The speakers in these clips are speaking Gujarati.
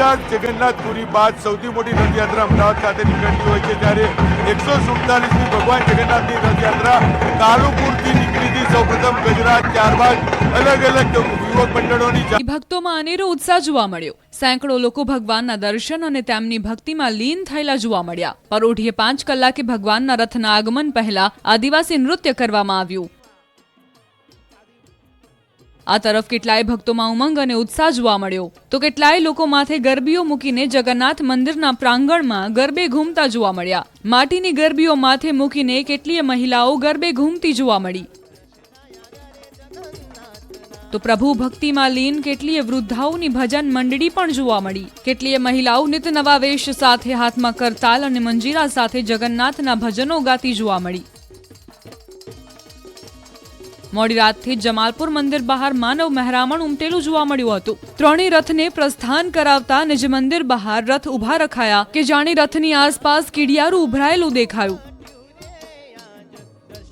गुजरात जगन्नाथपुरी बाद सौथी मोटी रथयात्रा अमदावाद खाते નીકળતી હોય છે, ત્યારે 147મી ભગવાન જગન્નાથની રથયાત્રા કાલુપુરથી નીકળી હતી. સૌપ્રથમ ગુજરાત, ત્યારબાદ અલગ અલગ યુવક મંડળોની ભક્તોમાં અનેરો ઉત્સાહ જોવા મળ્યો. સેંકડો લોકો ભગવાનના દર્શન અને તેમની ભક્તિમાં લીન થયેલા જોવા મળ્યા. પરોઢિયે 5 કલાકે ભગવાનના રથના આગમન પહેલા આદિવાસી નૃત્ય કરવામાં આવ્યું. આ તરફ કેટલાય ભક્તોમાં ઉમંગ અને ઉત્સાહ જોવા મળ્યો, તો કેટલાય લોકો માથે ગરબીઓ મૂકીને જગન્નાથ મંદિરના પ્રાંગણમાં ગરબે ઘૂમતા જોવા મળ્યા. માટીની ગરબીઓ માથે મૂકીને કેટલીય મહિલાઓ ગરબે ઘૂમતી જોવા મળી. તો પ્રભુ ભક્તિમાં લીન કેટલીય વૃદ્ધાઓની ભજન મંડળી પણ જોવા મળી. કેટલીય મહિલાઓ નિત નવા વેશ સાથે હાથમાં કરતાલ અને મંજીરા સાથે જગન્નાથના ભજનો ગાતી જોવા મળી. મોડી રાતથી જમાલપુર મંદિર બહાર માનવ મહેરામણ ઉમટેલું જોવા મળ્યું હતું. ત્રણેય રથને પ્રસ્થાન કરાવતા નિજ મંદિર બહાર રથ ઉભા રખાયા કે જાણે રથની આસપાસ કીડિયારું ઉભરાયેલું દેખાયું.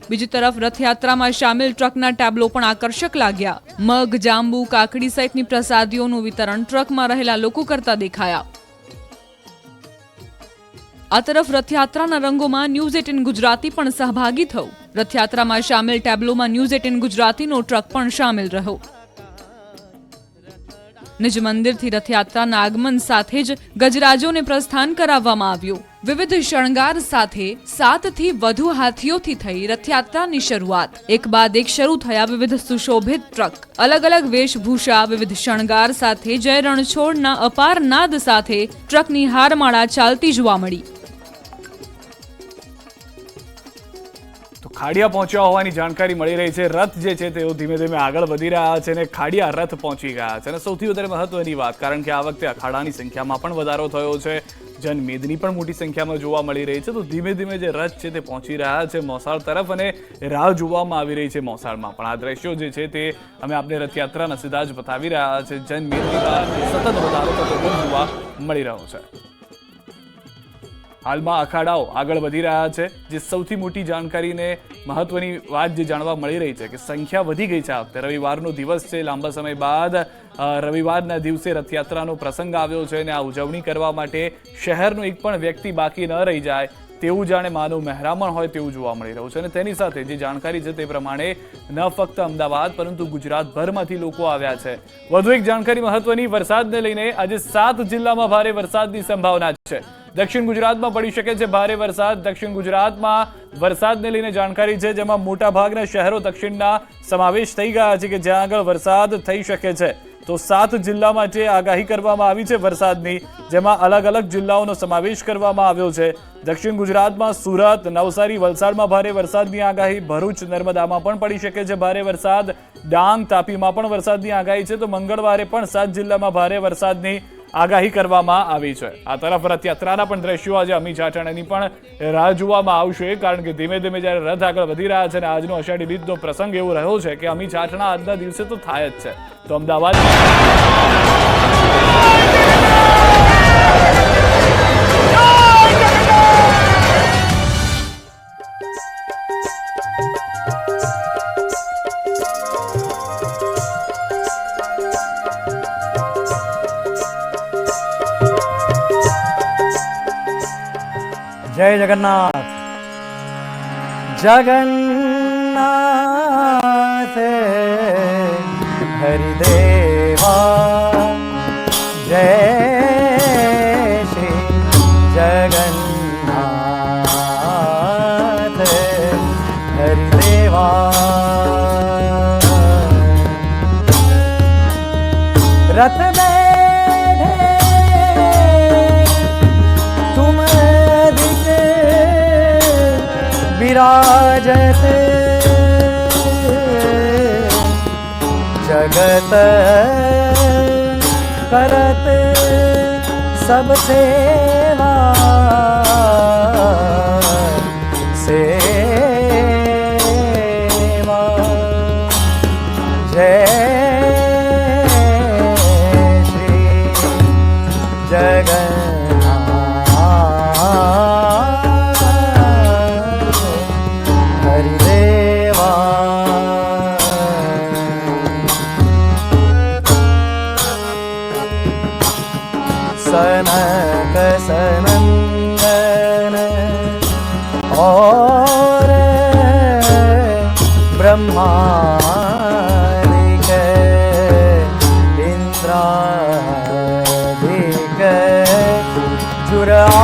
બીજી તરફ રથયાત્રામાં સામેલ ટ્રકના ટેબ્લો પણ આકર્ષક લાગ્યા. મગ, જાંબુ, કાકડી સહિતની પ્રસાદીઓનું વિતરણ ટ્રકમાં રહેલા લોકો કરતા દેખાયા. આ તરફ રથયાત્રાના રંગોમાં ન્યૂઝ 18 ગુજરાતી પણ સહભાગી થયું. રથયાત્રામાં સામેલ ટેબ્લોમાં ન્યૂઝ 18 ગુજરાતીનો ટ્રક પણ સામેલ રહ્યો. નિજ મંદિરથી રથયાત્રાના આગમન સાથે જ ગજરાજોને પ્રસ્થાન કરાવવામાં આવ્યું. વિવિધ શણગાર સાથે 7થી વધુ હાથીઓથી થઈ રથયાત્રાની શરૂઆત. એક બાદ એક શરૂ થયા વિવિધ સુશોભિત ટ્રક. અલગ અલગ વેશભૂષા, વિવિધ શણગાર સાથે જય રણછોડના અપાર નાદ સાથે ટ્રકની હારમાળા ચાલતી જોવા મળી. ખાડિયા પહોંચ્યા હોવાની જાણકારી મળી રહી છે. રથ જે છે તેઓ ધીમે ધીમે આગળ વધી રહ્યા છે અને ખાડિયા રથ પહોંચી ગયા છે. અને સૌથી વધારે મહત્વની વાત, કારણ કે આ વખતે અખાડાની સંખ્યામાં પણ વધારો થયો છે, જનમેદની પણ મોટી સંખ્યામાં જોવા મળી રહી છે. તો ધીમે ધીમે જે રથ છે તે પહોંચી રહ્યા છે મોસાળ તરફ અને રાહ જોવામાં આવી રહી છે મોસાળમાં. પણ આ દ્રશ્યો જે છે તે અમે આપણે રથયાત્રાના સીધા જ બતાવી રહ્યા છે. જનમેદનીમાં સતત વધારો થતો જોવા મળી રહ્યો છે. હાલમાં અખાડાઓ આગળ વધી રહ્યા છે. જે સૌથી મોટી જાણકારીને મહત્વની વાત જે જાણવા મળી રહી છે કે સંખ્યા વધી ગઈ છે. આ વખતે રવિવારનો દિવસ છે, લાંબા સમય બાદ રવિવારના દિવસે રથયાત્રાનો પ્રસંગ આવ્યો છે અને આ ઉજવણી કરવા માટે શહેરનો એક પણ વ્યક્તિ બાકી ન રહી જાય તેવું જાણે માનવ મહેરામણ હોય તેવું જોવા મળી રહ્યું છે. અને તેની સાથે જે જાણકારી છે તે પ્રમાણે ન ફક્ત અમદાવાદ પરંતુ ગુજરાતભરમાંથી લોકો આવ્યા છે. વધુ એક જાણકારી મહત્વની, વરસાદને લઈને આજે 7 જિલ્લામાં ભારે વરસાદની સંભાવના છે. દક્ષિણ ગુજરાતમાં પડી શકે છે ભારે વરસાદ. દક્ષિણ ગુજરાતમાં વરસાદને લઈને જાણકારી છે, જેમાં મોટા ભાગના શહેરો દક્ષિણના સમાવેશ થઈ ગયા છે કે જ્યાં આગળ વરસાદ થઈ શકે છે. તો 7 જિલ્લા માટે આગાહી કરવામાં આવી છે વરસાદની, જેમાં અલગ અલગ જિલ્લાઓનો સમાવેશ કરવામાં આવ્યો છે. દક્ષિણ ગુજરાતમાં સુરત, નવસારી, વલસાડમાં ભારે વરસાદની આગાહી. ભરૂચ, નર્મદામાં પણ પડી શકે છે ભારે વરસાદ. ડાંગ, તાપીમાં પણ વરસાદની આગાહી છે. તો મંગળવારે પણ 7 જિલ્લામાં ભારે વરસાદની આગાહી કરવામાં આવી છે. આ તરફ રથયાત્રાના પણ દ્રશ્યો આજે અમી ચાટણાની પણ રાહ જોવામાં આવશે, કારણ કે ધીમે ધીમે જ્યારે રથ આગળ વધી રહ્યા છે અને આજનો અષાઢી બીજનો પ્રસંગ એવો રહ્યો છે કે અમી ચાટણા આજના દિવસે તો થાય જ છે. તો અમદાવાદ जय जगन्नाथ। जगन्नाथ हरिदेवा जय श्री जगन्नाथ हरिदेवा। रथ विराजते जगत करत सब सेवा सेवा। जय श्री सनक सनंदन और ब्रह्मादिक इंद्रादिक जुराए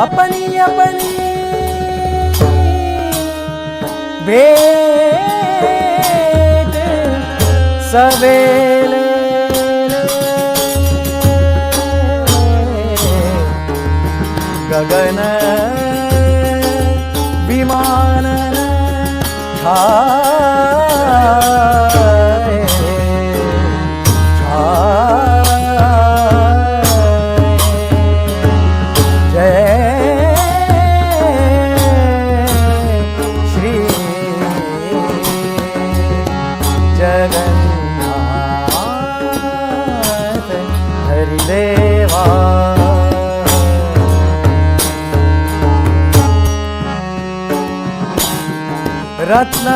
अपनी अपनी भेंट सवेले गगन विमान छाए जय श्री जगन्नाथ हरिदेवा रत्न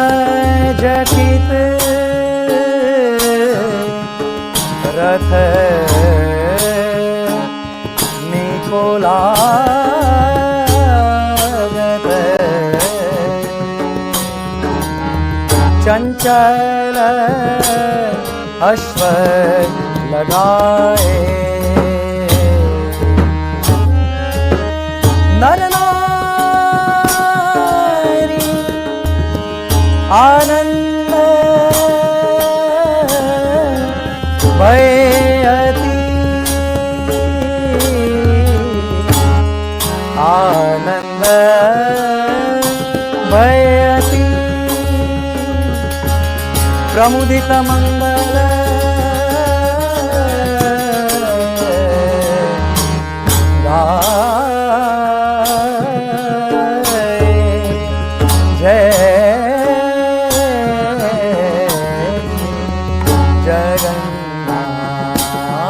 जटित रथ निकोलागत चंचल अश्व लगाए नर नारी आनंद भयति आनंद भयति प्रमुदित मंगल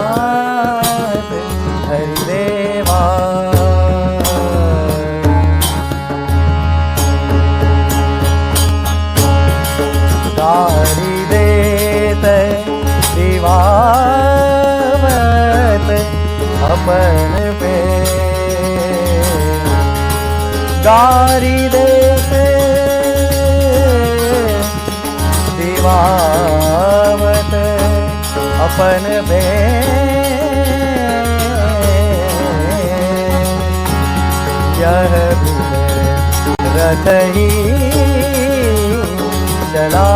जगन्नाथ हरिदेवा गारी देत दिवावत अपन पे गारी देत दिवावत अपन बे यह रथ ही चला